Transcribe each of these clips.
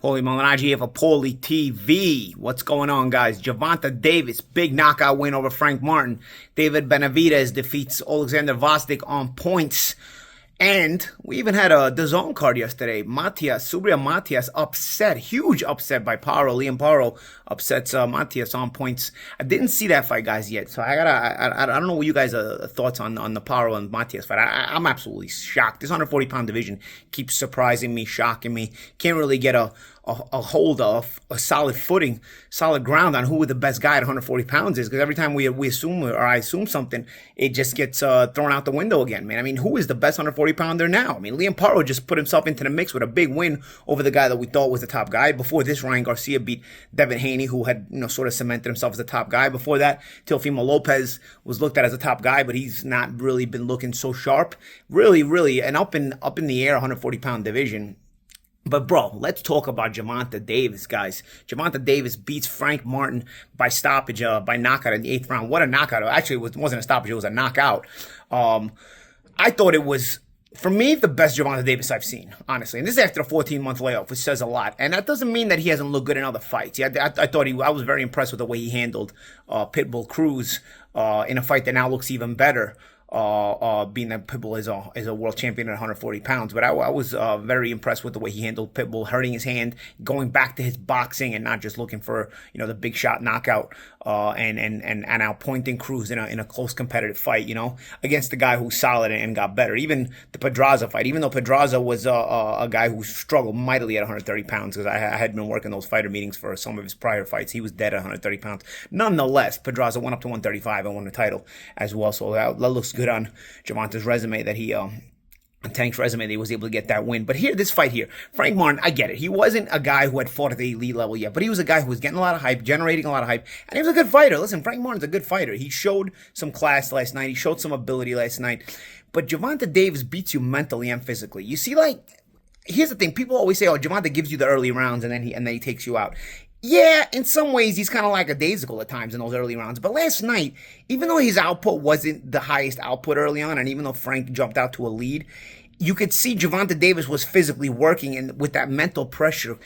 Paulie Malignaggi here for Paulie TV. What's going on, guys? Gervonta Davis, big knockout win over Frank Martyn. David Benavidez defeats Alexander Vosdick on points. And we even had a DAZN card yesterday. Subriel Matias upset, huge upset by Paro. Liam Paro upsets Matias on points. I didn't see that fight, guys, yet. So I don't know what you guys' thoughts on the Paro and Matias fight. I'm absolutely shocked. This 140-pound division keeps surprising me, shocking me. Can't really get a hold of a solid footing, solid ground on who the best guy at 140 pounds is, because every time we assume, or I assume something, it just gets thrown out the window again, man. I mean, who is the best 140 pounder now? I mean, Liam Paro just put himself into the mix with a big win over the guy that we thought was the top guy. Before this, Ryan Garcia beat Devin Haney, who had, sort of cemented himself as the top guy. Before that, Teofimo Lopez was looked at as a top guy, but he's not really been looking so sharp. Really, an up in the air 140-pound division. But, bro, let's talk about Gervonta Davis, guys. Gervonta Davis beats Frank Martyn by stoppage, by knockout in the 8th round. What a knockout. Actually, it wasn't a stoppage. It was a knockout. I thought it was, for me, the best Gervonta Davis I've seen, honestly. And this is after a 14-month layoff, which says a lot. And that doesn't mean that he hasn't looked good in other fights. I thought I was very impressed with the way he handled Pitbull Cruz in a fight that now looks even better. Being that Pitbull is a world champion at 140 pounds. But I was very impressed with the way he handled Pitbull, hurting his hand, going back to his boxing and not just looking for, the big shot knockout, and outpointing Cruz in a close competitive fight, against the guy who's solid and got better. Even the Pedraza fight, even though Pedraza was a guy who struggled mightily at 130 pounds, because I had been working those fighter meetings for some of his prior fights. He was dead at 130 pounds. Nonetheless, Pedraza went up to 135 and won the title as well. So that looks good on Gervonta's resume, that he on Tank's resume, that he was able to get that win. But here, this fight here, Frank Martyn, I get it. He wasn't a guy who had fought at the elite level yet, but he was a guy who was getting a lot of hype, generating a lot of hype, and he was a good fighter. Listen, Frank Martyn's a good fighter. He showed some class last night. He showed some ability last night. But Gervonta Davis beats you mentally and physically. You see, here's the thing. People always say, oh, Gervonta gives you the early rounds and then he takes you out. Yeah, in some ways, he's kind of lackadaisical at times in those early rounds. But last night, even though his output wasn't the highest output early on, and even though Frank jumped out to a lead, you could see Gervonta Davis was physically working, and with that mental pressure,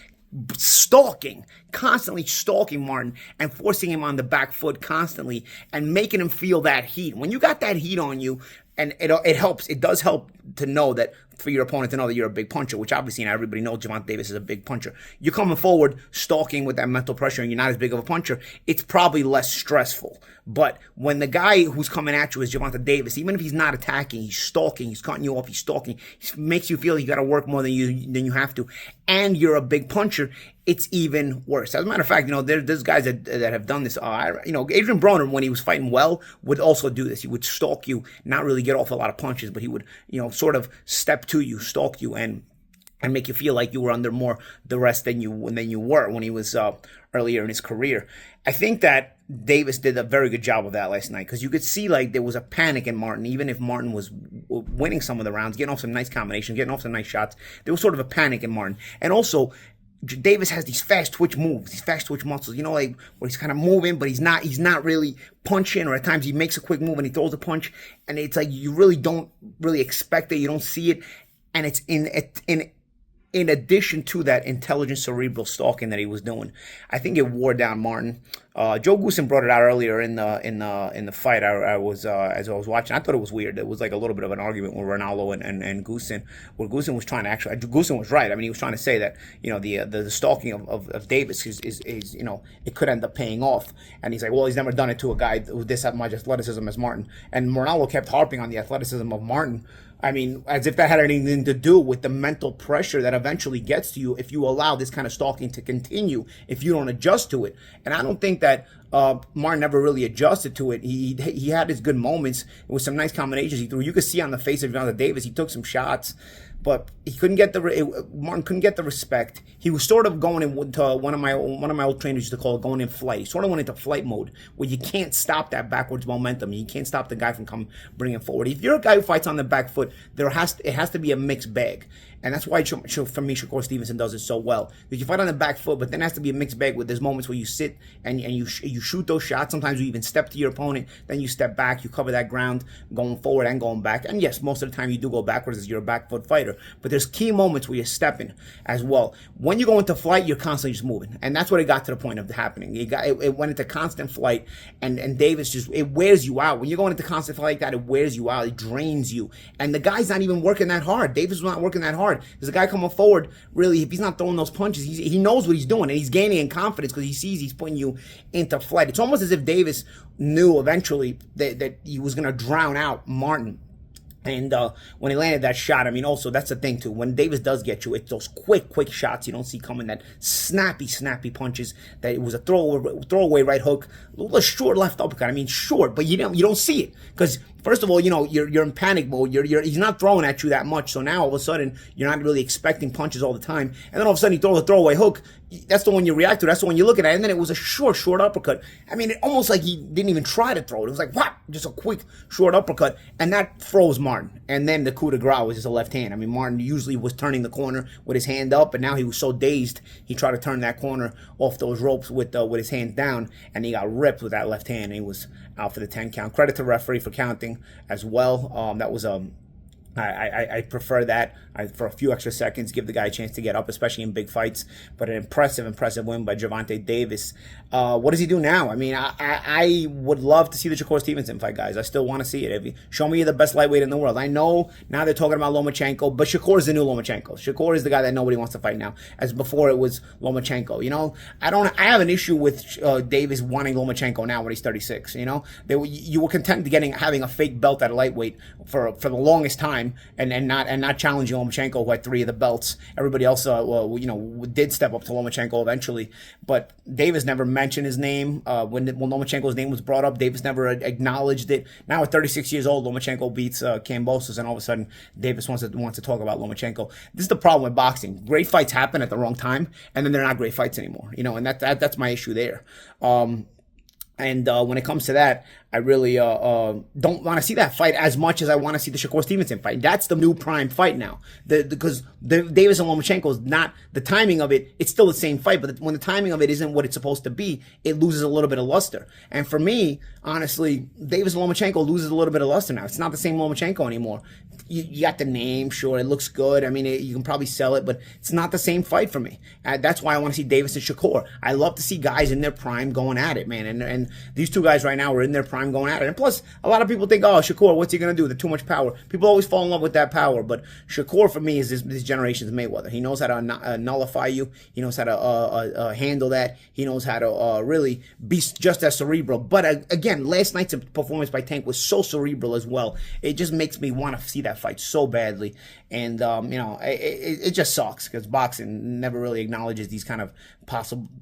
constantly stalking Martyn and forcing him on the back foot constantly and making him feel that heat. When you got that heat on you, and it helps, it does help to know that, for your opponent to know that you're a big puncher, which obviously now everybody knows Gervonta Davis is a big puncher. You're coming forward, stalking with that mental pressure, and you're not as big of a puncher, it's probably less stressful. But when the guy who's coming at you is Gervonta Davis, even if he's not attacking, he's stalking, he's cutting you off, he's stalking, he makes you feel you got to work more than you have to, and you're a big puncher, it's even worse. As a matter of fact, there's guys that have done this. Adrian Broner, when he was fighting well, would also do this. He would stalk you, not really get off a lot of punches, but he would, sort of step to you, stalk you, and make you feel like you were under more duress than you were when he was earlier in his career. I think that Davis did a very good job of that last night, because you could see there was a panic in Martyn. Even if Martyn was winning some of the rounds, getting off some nice combinations, getting off some nice shots, there was sort of a panic in Martyn. And also, Davis has these fast twitch moves, these fast twitch muscles, where he's kind of moving, but he's not really punching, or at times he makes a quick move and he throws a punch, and it's like you really don't really expect it, you don't see it, and it's in addition to that intelligent cerebral stalking that he was doing. I think it wore down Martyn. Joe Goosen brought it out earlier in the fight. As I was watching, I thought it was weird. It was like a little bit of an argument with Ronaldo and Goosen, where Goosen was trying to Goosen was right. I mean, he was trying to say that the stalking of Davis is it could end up paying off. And he's like, well, he's never done it to a guy who this had much athleticism as Martyn. And Ronaldo kept harping on the athleticism of Martyn. I mean, as if that had anything to do with the mental pressure that eventually gets to you if you allow this kind of stalking to continue, if you don't adjust to it. And I don't think that Martyn never really adjusted to it. He had his good moments with some nice combinations he threw. You could see on the face of Gervonta Davis, he took some shots, but he couldn't get Martyn couldn't get the respect. He was sort of going into one of my old trainers used to call it going in flight. He sort of went into flight mode, where you can't stop that backwards momentum. You can't stop the guy from bringing forward. If you're a guy who fights on the back foot, it has to be a mixed bag. And that's why, for me, Shakur Stevenson does it so well. Because you fight on the back foot, but then it has to be a mixed bag, where there's moments where you sit and you shoot those shots. Sometimes you even step to your opponent, then you step back, you cover that ground going forward and going back. And yes, most of the time you do go backwards as you're a back foot fighter. fighter, but there's key moments where you're stepping as well. When you go into flight, you're constantly just moving, and that's what it got to the point of happening. It went into constant flight, and Davis it wears you out. When you're going into constant flight like that, it wears you out. It drains you, and the guy's not even working that hard. Davis was not working that hard. There's a guy coming forward. Really, if he's not throwing those punches, he knows what he's doing, and he's gaining in confidence because he sees he's putting you into flight. It's almost as if Davis knew eventually that he was going to drown out Martyn. And when he landed that shot, I mean, also, that's the thing, too. When Davis does get you, it's those quick shots you don't see coming, that snappy punches, that it was a throwaway right hook, a little short left uppercut. I mean, short, but you don't see it. Because, first of all, you're in panic mode. He's not throwing at you that much. So now, all of a sudden, you're not really expecting punches all the time. And then all of a sudden, he throws a throwaway hook. That's the one you react to. That's the one you look at. And then it was a short uppercut. I mean, almost like he didn't even try to throw it. It was like, what? Just a quick, short uppercut. And that froze Martyn. And then the coup de grace was just a left hand. I mean, Martyn usually was turning the corner with his hand up, but now he was so dazed, he tried to turn that corner off those ropes with his hands down, and he got ripped with that left hand, and he was out for the 10 count. Credit to the referee for counting as well. That was I prefer that for a few extra seconds, give the guy a chance to get up, especially in big fights. But an impressive win by Gervonta Davis. What does he do now? I mean, I would love to see the Shakur Stevenson fight, guys. I still want to see it. Show me the best lightweight in the world. I know now they're talking about Lomachenko, but Shakur is the new Lomachenko. Shakur is the guy that nobody wants to fight now, as before it was Lomachenko. I have an issue with Davis wanting Lomachenko now when he's 36. You were content having a fake belt at a lightweight for the longest time. And not challenging Lomachenko, who had 3 of the belts. Everybody else, did step up to Lomachenko eventually, but Davis never mentioned his name. When Lomachenko's name was brought up, Davis never acknowledged it. Now at 36 years old, Lomachenko beats Kambosos, and all of a sudden Davis wants to talk about Lomachenko. This is the problem with boxing. Great fights happen at the wrong time, and then they're not great fights anymore. And that's my issue there. And when it comes to that, I really don't want to see that fight as much as I want to see the Shakur Stevenson fight. That's the new prime fight now. Because Davis and Lomachenko is not, the timing of it, it's still the same fight, but when the timing of it isn't what it's supposed to be, it loses a little bit of luster. And for me, honestly, Davis and Lomachenko loses a little bit of luster now. It's not the same Lomachenko anymore. You got the name, sure, it looks good. I mean, you can probably sell it, but it's not the same fight for me. That's why I want to see Davis and Shakur. I love to see guys in their prime going at it, man. And these two guys right now are in their prime going at it. And plus, a lot of people think, oh, Shakur, what's he going to do? They're too much power. People always fall in love with that power, but Shakur, for me, is this generation's Mayweather. He knows how to nullify you. He knows how to handle that. He knows how to really be just as cerebral. But again, last night's performance by Tank was so cerebral as well. It just makes me want to see that fight so badly. And, it just sucks because boxing never really acknowledges these kind of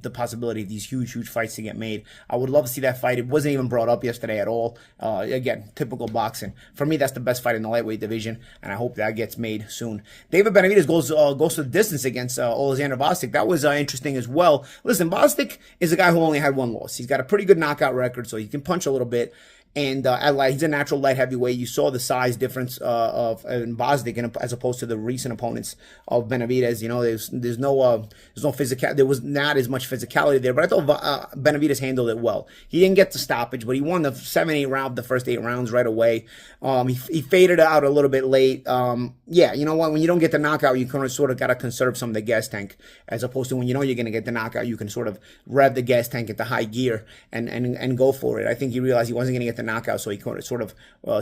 the possibility of these huge fights to get made. I would love to see that fight. It wasn't even brought up yesterday at all. Again, typical boxing. For me, that's the best fight in the lightweight division, and I hope that gets made soon. David Benavidez goes to the distance against Alexander Bostic. That was interesting as well. Listen, Bostic is a guy who only had 1 loss. He's got a pretty good knockout record, so he can punch a little bit. And he's a natural light heavyweight. You saw the size difference in Bostic as opposed to the recent opponents of Benavidez. There's no physical. There was not as much physicality there. But I thought Benavidez handled it well. He didn't get the stoppage, but he won the 7-8 round, the first 8 rounds right away. He faded out a little bit late. Yeah, you know what? When you don't get the knockout, you kind of sort of got to conserve some of the gas tank, as opposed to when you know you're going to get the knockout, you can sort of rev the gas tank into high gear and go for it. I think he realized he wasn't going to get the knockout, so he could sort of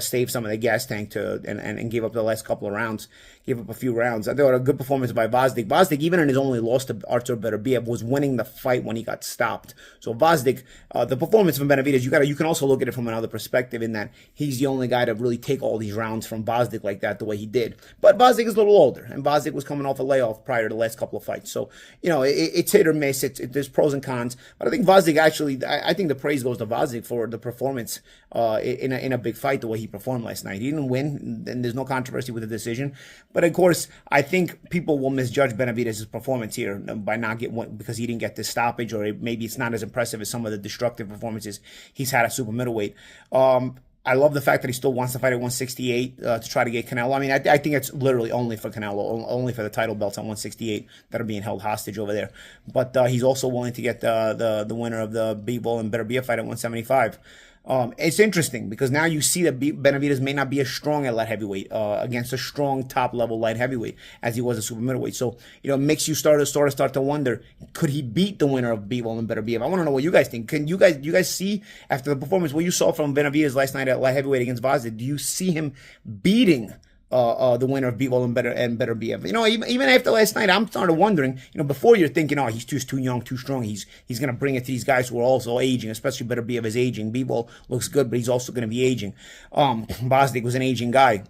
saved some of the gas tank and gave up the last couple of rounds, gave up a few rounds. I thought a good performance by Bostic. Bostic, even in his only loss to Artur Beterbiev, was winning the fight when he got stopped. So Bostic, the performance from Benavidez, you can also look at it from another perspective in that he's the only guy to really take all these rounds from Bostic like that the way he did. But Bostic is a little older, and Bostic was coming off a layoff prior to the last couple of fights. So, it's hit or miss. There's pros and cons. But I think Bostic actually, I think the praise goes to Bostic for the performance in a big fight the way he performed last night. He didn't win, and there's no controversy with the decision. But of course, I think people will misjudge Benavidez's performance here by not because he didn't get this stoppage, or maybe it's not as impressive as some of the destructive performances he's had at super middleweight. I love the fact that he still wants to fight at 168 to try to get Canelo. I mean, I think it's literally only for Canelo, only for the title belts on 168 that are being held hostage over there. But he's also willing to get the winner of the bivol and Beterbiev fight at 175. It's interesting because now you see that Benavidez may not be as strong at light heavyweight against a strong top level light heavyweight as he was at super middleweight. So it makes you start to wonder, could he beat the winner of Bivol and Beterbiev? I want to know what you guys think. You guys see after the performance what you saw from Benavidez last night at light heavyweight against Vazda? Do you see him beating the winner of Bivol and Beterbiev? Even after last night, I'm starting wondering. Before you're thinking, oh, he's too young, too strong. He's gonna bring it to these guys who are also aging, especially Beterbiev is aging. Bivol looks good, but he's also gonna be aging. Bosdick was an aging guy,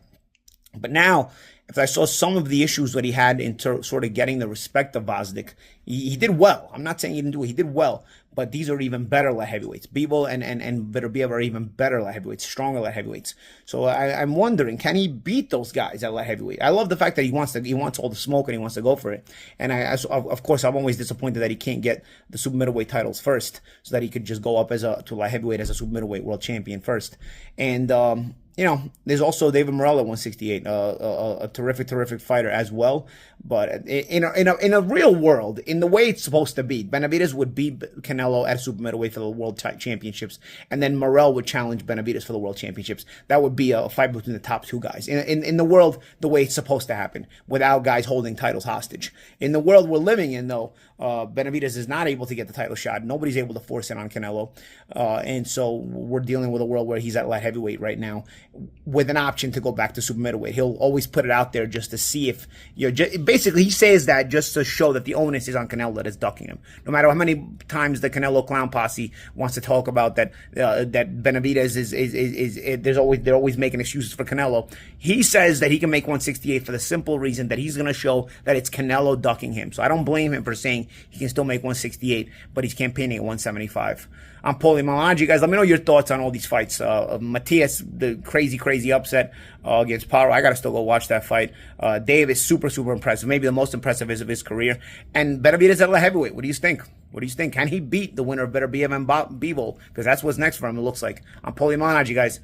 but now, if I saw some of the issues that he had in sort of getting the respect of Vazdik, he did well. I'm not saying he didn't do it. He did well. But these are even better light heavyweights. Bivol and Beterbiev are even better light heavyweights, stronger light heavyweights. So I'm wondering, can he beat those guys at light heavyweight? I love the fact that he wants all the smoke and he wants to go for it. And of course, I'm always disappointed that he can't get the super middleweight titles first, so that he could just go up to light heavyweight as a super middleweight world champion first. And there's also David Morrell at 168, a terrific fighter as well. But in a real world, in the way it's supposed to be, Benavidez would beat Canelo at super middleweight for the world championships, and then Morrell would challenge Benavidez for the world championships. That would be a fight between the top two guys. In the world, the way it's supposed to happen, without guys holding titles hostage. In the world we're living in, though, Benavidez is not able to get the title shot. Nobody's able to force it on Canelo. And so we're dealing with a world where he's at light heavyweight right now with an option to go back to super middleweight. He'll always put it out there just to see if basically he says that just to show that the onus is on Canelo that is ducking him. No matter how many times the Canelo clown posse wants to talk about that Benavidez they're always making excuses for Canelo. He says that he can make 168 for the simple reason that he's going to show that it's Canelo ducking him. So I don't blame him for saying he can still make 168, but he's campaigning at 175. I'm Paulie Malaji, guys. Let me know your thoughts on all these fights. Matias, the crazy upset against Paro. I gotta still go watch that fight. Dave is super impressive. Maybe the most impressive of his career. And Benavidez at light heavyweight. What do you think? Can he beat the winner of Beterbiev and Bivol? Because that's what's next for him, it looks like. I'm Paulie Malaji, guys.